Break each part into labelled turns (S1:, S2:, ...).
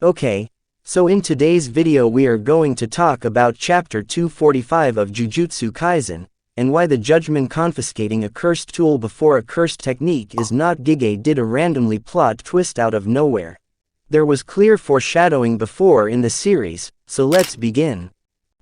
S1: Okay, so in today's video we are going to talk about chapter 245 of Jujutsu Kaisen, and why the judgment confiscating a cursed tool before a cursed technique is not Gege did a randomly plot twist out of nowhere. There was clear foreshadowing before in the series, so let's begin.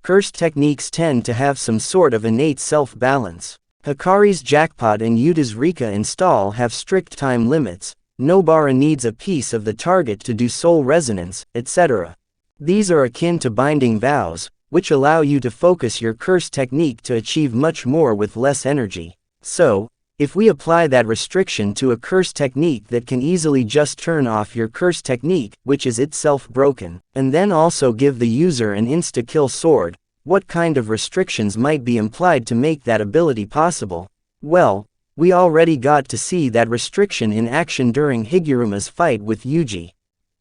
S1: Cursed techniques tend to have some sort of innate self-balance. Hikari's jackpot and Yuta's Rika install have strict time limits. Nobara needs a piece of the target to do soul resonance, etc. These are akin to binding vows, which allow you to focus your curse technique to achieve much more with less energy. So, if we apply that restriction to a curse technique that can easily just turn off your curse technique, which is itself broken, and then also give the user an insta-kill sword, what kind of restrictions might be implied to make that ability possible? Well, we already got to see that restriction in action during Higurama's fight with Yuji.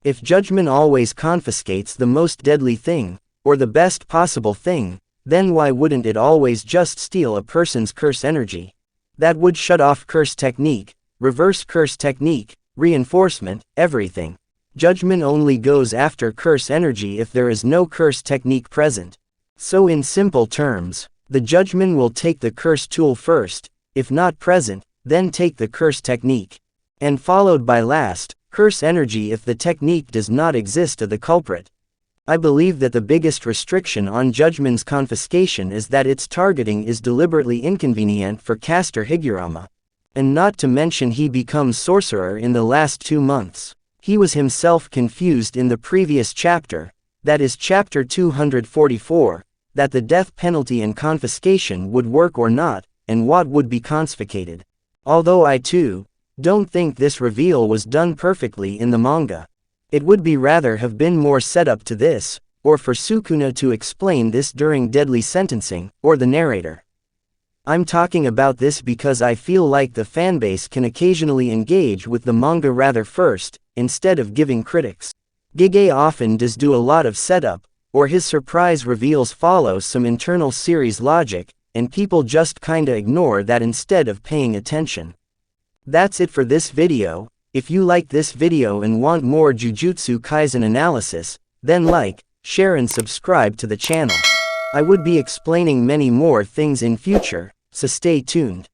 S1: If judgment always confiscates the most deadly thing, or the best possible thing, then why wouldn't it always just steal a person's curse energy? That would shut off curse technique, reverse curse technique, reinforcement, everything. Judgment only goes after curse energy if there is no curse technique present. So in simple terms, the judgment will take the curse tool first, if not present, then take the curse technique. And followed by last, curse energy if the technique does not exist to the culprit. I believe that the biggest restriction on judgment's confiscation is that its targeting is deliberately inconvenient for caster Higurama. And not to mention he becomes sorcerer in the last 2 months. He was himself confused in the previous chapter, that is chapter 244, that the death penalty and confiscation would work or not, and what would be confiscated. Although I too don't think this reveal was done perfectly in the manga. It would be rather have been more set up to this, or for Sukuna to explain this during deadly sentencing, or the narrator. I'm talking about this because I feel like the fanbase can occasionally engage with the manga rather first, instead of giving critics. Gege often does do a lot of setup, or his surprise reveals follow some internal series logic, and people just kinda ignore that instead of paying attention. That's it for this video. If you like this video and want more Jujutsu Kaisen analysis, then like, share and subscribe to the channel. I would be explaining many more things in future, so stay tuned.